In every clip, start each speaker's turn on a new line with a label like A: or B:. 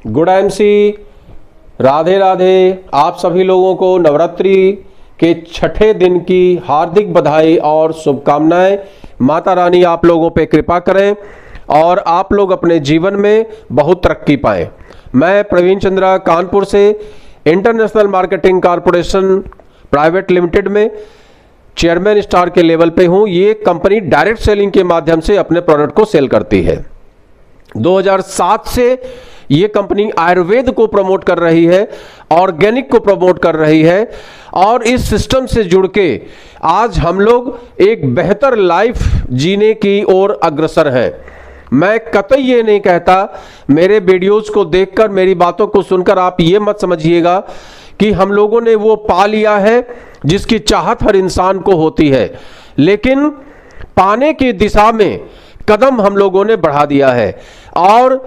A: Good MC, Radhe Radhe. आप सभी लोगों को नवरात्रि के छठे दिन की हार्दिक बधाई और शुभकामनाएं। माता रानी आप लोगों पे कृपा करें और आप लोग अपने जीवन में बहुत तरक्की पाएं। मैं प्रवीण चंद्रा कानपुर से international marketing corporation private limited में चेयरमैन स्टार के लेवल पे हूं। ये कंपनी डायरेक्ट सेलिंग के माध्यम से अपने प्रोडक्ट को सेल करती है। 2007 से ये कंपनी आयुर्वेद को प्रमोट कर रही है, ऑर्गेनिक को प्रमोट कर रही है और इस सिस्टम से जुड़ के आज हम लोग एक बेहतर लाइफ जीने की ओर अग्रसर हैं। मैं कतई ये नहीं कहता, मेरे वीडियोस को देखकर, मेरी बातों को सुनकर आप ये मत समझिएगा कि हम लोगों ने वो पा लिया है जिसकी चाहत हर इंसान को होती है, लेकिन पाने की दिशा में कदम हम लोगों ने बढ़ा दिया है और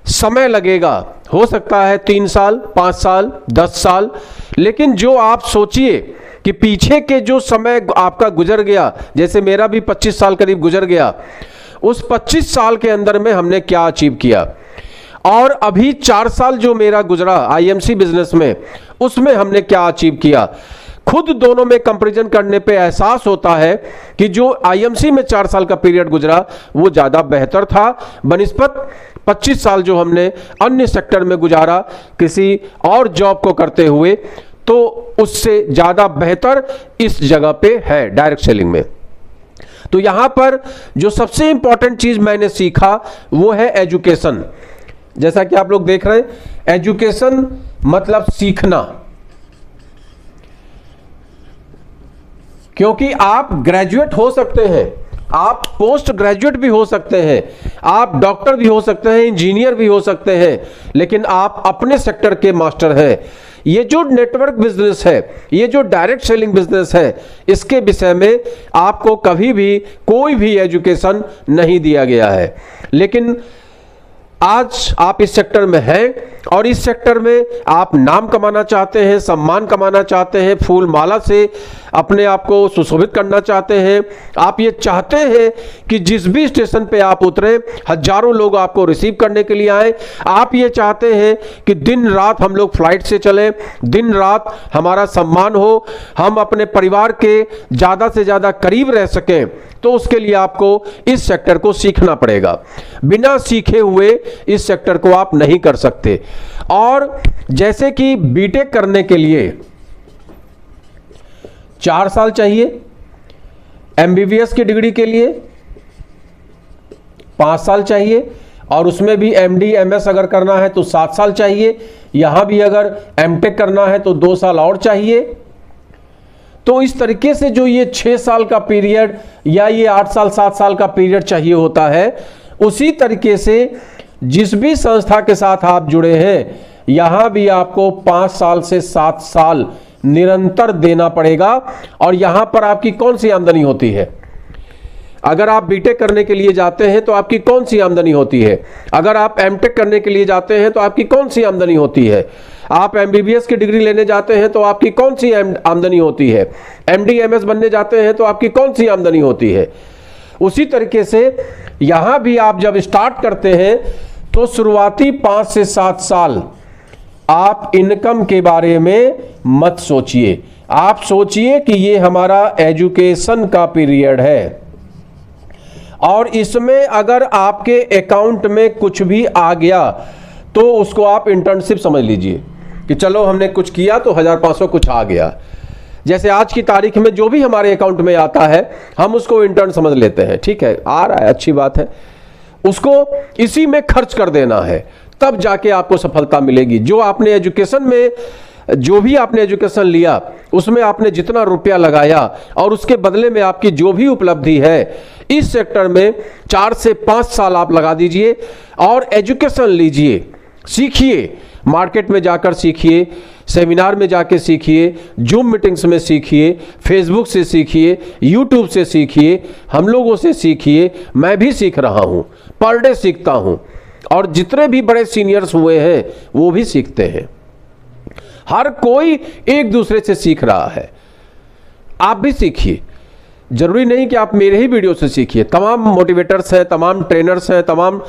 A: समय लगेगा। हो सकता है 3 साल, 5 साल, 10 साल, लेकिन जो आप सोचिए कि पीछे के जो समय आपका गुजर गया, जैसे मेरा भी 25 साल करीब गुजर गया, उस 25 साल के अंदर में हमने क्या अचीव किया और अभी 4 साल जो मेरा गुजरा आईएमसी बिजनेस में, उसमें हमने क्या अचीव किया। खुद दोनों में कंपैरिजन करने पे एहसास होता है कि जो आईएमसी में 4 साल का पीरियड गुजरा वो ज़्यादा बेहतर था बनिस्पत 25 साल जो हमने अन्य सेक्टर में गुजारा किसी और जॉब को करते हुए, तो उससे ज़्यादा बेहतर इस जगह पे है डायरेक्ट सेलिंग में। तो यहाँ पर जो सबसे इंपॉर्टेंट चीज़ मैंने सीखा वो है एजुकेशन। जैसा कि आप लोग देख रहे हैं, एजुकेशन मतलब सीखना, क्योंकि आप ग्रेजुएट हो सकते हैं, आप पोस्ट ग्रेजुएट भी हो सकते हैं, आप डॉक्टर भी हो सकते हैं, इंजीनियर भी हो सकते हैं, लेकिन आप अपने सेक्टर के मास्टर हैं। ये जो नेटवर्क बिजनेस है, ये जो डायरेक्ट सेलिंग बिजनेस है, इसके विषय में आपको कभी भी कोई भी एजुकेशन नहीं दिया गया है, लेकिन आज आप इस सेक्टर में हैं और इस सेक्टर में आप नाम कमाना चाहते हैं, सम्मान कमाना चाहते हैं, फूल माला से अपने आप को सुशोभित करना चाहते हैं। आप ये चाहते हैं कि जिस भी स्टेशन पे आप उतरे हजारों लोग आपको रिसीव करने के लिए आए। आप ये चाहते हैं कि दिन रात हम लोग फ्लाइट से चलें, दिन रात हमारा सम्मान हो, हम अपने परिवार के ज़्यादा से ज़्यादा करीब रह सकें। तो उसके लिए आपको इस सेक्टर को सीखना पड़ेगा। बिना सीखे हुए इस सेक्टर को आप नहीं कर सकते। और जैसे कि बीटेक करने के लिए 4 साल चाहिए, एमबीबीएस की डिग्री के लिए 5 साल चाहिए और उसमें भी एमडी एमएस अगर करना है तो 7 साल चाहिए, यहां भी अगर एमटेक करना है तो 2 साल और चाहिए। तो इस तरीके से जो ये 6 साल का पीरियड या ये 8 साल 7 साल का पीरियड चाहिए होता है, उसी तरीके से जिस भी संस्था के साथ आप जुड़े हैं यहां भी आपको 5 साल से 7 साल निरंतर देना पड़ेगा। और यहां पर आपकी कौन सी आमदनी होती है? अगर आप बीटेक करने के लिए जाते हैं तो आपकी कौन सी आमदनी होती है? अगर आप एमटेक करने के लिए जाते हैं तो आपकी कौन सी आमदनी होती है? आप एमबीबीएस की डिग्री लेने जाते हैं तो आपकी कौन सी आमदनी होती है? एमडी एमएस बनने जाते हैं तो आपकी कौन सी आमदनी होती है? उसी तरीके से यहां भी आप जब स्टार्ट करते हैं तो शुरुआती 5 से 7 साल आप इनकम के बारे में मत सोचिए। आप सोचिए कि ये हमारा एजुकेशन का पीरियड है और इसमें अगर आपके अकाउंट में कुछ भी आ गया तो उसको आप इंटर्नशिप समझ लीजिए कि चलो हमने कुछ किया तो 1500 कुछ आ गया। जैसे आज की तारीख में जो भी हमारे अकाउंट में आता है हम उसको इंटर्न समझ लेते हैं। ठीक है, आ रहा है, अच्छी बात है, उसको इसी में खर्च कर देना है, तब जाके आपको सफलता मिलेगी। जो आपने एजुकेशन में, जो भी आपने एजुकेशन लिया उसमें आपने जितना रुपया लगाया और उसके बदले में आपकी जो भी उपलब्धि है, इस सेक्टर में 4 से 5 साल आप लगा दीजिए और एजुकेशन लीजिए, सीखिए, मार्केट में जाकर सीखिए, सेमिनार में जाके सीखिए, जूम मीटिंग्स में सीखिए, फेसबुक से सीखिए, यूट्यूब से सीखिए, हम लोगों से सीखिए। मैं भी सीख रहा हूँ, पर डे सीखता हूँ और जितने भी बड़े सीनियर्स हुए हैं वो भी सीखते हैं। हर कोई एक दूसरे से सीख रहा है। आप भी सीखिए, जरूरी नहीं कि आप मेरे ही वीडियो से सीखिए। तमाम मोटिवेटर्स हैं, तमाम ट्रेनर्स हैं, तमाम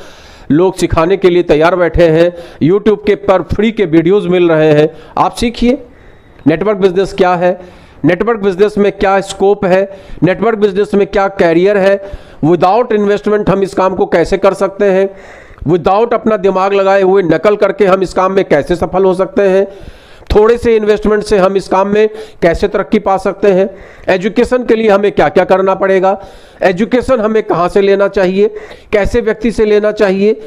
A: लोग सिखाने के लिए तैयार बैठे हैं। यूट्यूब के पर फ्री के वीडियोस मिल रहे हैं, आप सीखिए। नेटवर्क बिजनेस क्या है, नेटवर्क बिजनेस में क्या स्कोप है, नेटवर्क बिजनेस में क्या कैरियर है, विदाउट इन्वेस्टमेंट हम इस काम को कैसे कर सकते हैं, विदाउट अपना दिमाग लगाए हुए नकल करके हम इस काम में कैसे सफल हो सकते हैं, थोड़े से इन्वेस्टमेंट से हम इस काम में कैसे तरक्की पा सकते हैं, एजुकेशन के लिए हमें क्या क्या करना पड़ेगा, एजुकेशन हमें कहाँ से लेना चाहिए, कैसे व्यक्ति से लेना चाहिए,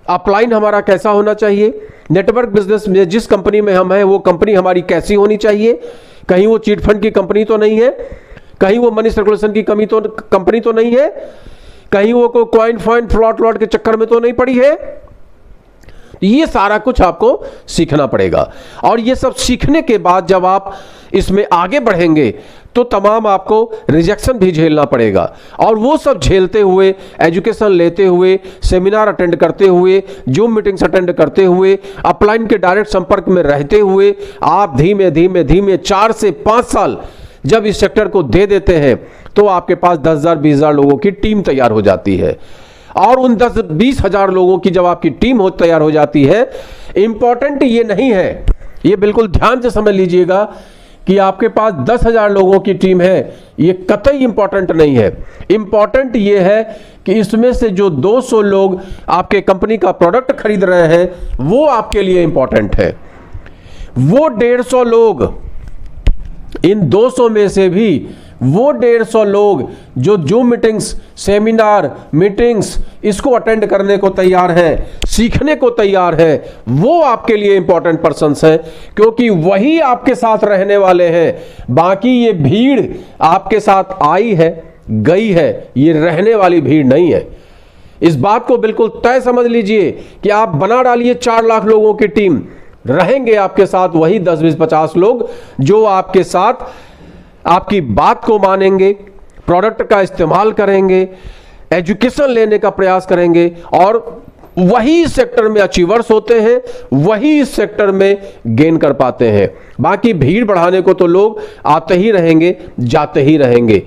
A: अपलाइन हमारा कैसा होना चाहिए, नेटवर्क बिजनेस में जिस कंपनी में हम हैं वो कंपनी हमारी कैसी होनी चाहिए, कहीं वो चीट फंड की कंपनी तो नहीं है, कहीं वो मनी सर्कुलेशन की कंपनी तो नहीं है, कहीं वो कोई कॉइन फॉइन फ्लॉट के चक्कर में तो नहीं पड़ी है। ये सारा कुछ आपको सीखना पड़ेगा और ये सब सीखने के बाद जब आप इसमें आगे बढ़ेंगे तो तमाम आपको रिजेक्शन भी झेलना पड़ेगा और वो सब झेलते हुए, एजुकेशन लेते हुए, सेमिनार अटेंड करते हुए, जूम मीटिंग्स अटेंड करते हुए, अपलाइन के डायरेक्ट संपर्क में रहते हुए आप धीमे धीमे धीमे 4 से 5 साल जब इस सेक्टर को दे देते हैं तो आपके पास 10,000 20,000 लोगों की टीम तैयार हो जाती है। और उन 10-20 हजार लोगों की जब आपकी टीम तैयार हो जाती है, इंपॉर्टेंट ये नहीं है, ये बिल्कुल ध्यान से समझ लीजिएगा कि आपके पास 10,000 लोगों की टीम है, ये कतई इंपॉर्टेंट नहीं है। इंपॉर्टेंट ये है कि इसमें से जो 200 लोग आपके कंपनी का प्रोडक्ट खरीद रहे हैं वो आपके लिए इंपॉर्टेंट है। वो 150 लोग, इन 200 में से भी वो 150 लोग जो जूम मीटिंग्स, सेमिनार, मीटिंग्स इसको अटेंड करने को तैयार हैं, सीखने को तैयार हैं, वो आपके लिए इंपॉर्टेंट पर्सन्स हैं, क्योंकि वही आपके साथ रहने वाले हैं। बाकी ये भीड़ आपके साथ आई है, गई है, ये रहने वाली भीड़ नहीं है। इस बात को बिल्कुल तय समझ लीजिए कि आप बना डालिए 4 लाख लोगों की टीम, रहेंगे आपके साथ वही 10-20-50 लोग जो आपके साथ आपकी बात को मानेंगे, प्रोडक्ट का इस्तेमाल करेंगे, एजुकेशन लेने का प्रयास करेंगे और वही इस सेक्टर में अचीवर्स होते हैं, वही इस सेक्टर में गेन कर पाते हैं। बाकी भीड़ बढ़ाने को तो लोग आते ही रहेंगे, जाते ही रहेंगे।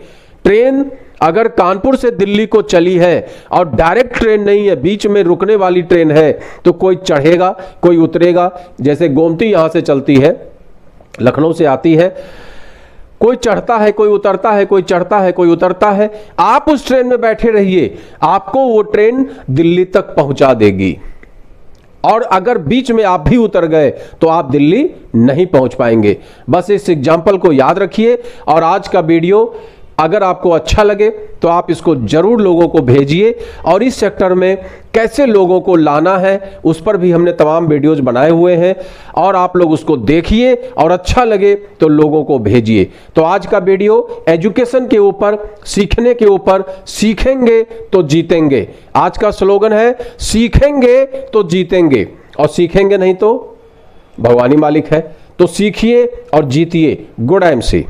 A: ट्रेन अगर कानपुर से दिल्ली को चली है और डायरेक्ट ट्रेन नहीं है, बीच में रुकने वाली ट्रेन है, तो कोई चढ़ेगा, कोई उतरेगा। जैसे गोमती यहां से चलती है, लखनऊ से आती है, कोई चढ़ता है, कोई उतरता है, कोई चढ़ता है, कोई उतरता है। आप उस ट्रेन में बैठे रहिए, आपको वो ट्रेन दिल्ली तक पहुंचा देगी। और अगर बीच में आप भी उतर गए तो आप दिल्ली नहीं पहुंच पाएंगे। बस इस एग्जाम्पल को याद रखिए और आज का वीडियो अगर आपको अच्छा लगे तो आप इसको जरूर लोगों को भेजिए और इस सेक्टर में कैसे लोगों को लाना है उस पर भी हमने तमाम वीडियोज बनाए हुए हैं और आप लोग उसको देखिए और अच्छा लगे तो लोगों को भेजिए। तो आज का वीडियो एजुकेशन के ऊपर, सीखने के ऊपर, सीखेंगे तो जीतेंगे। आज का स्लोगन है सीखेंगे तो जीतेंगे और सीखेंगे नहीं तो भगवान ही मालिक है। तो सीखिए और जीतिए। Good MC.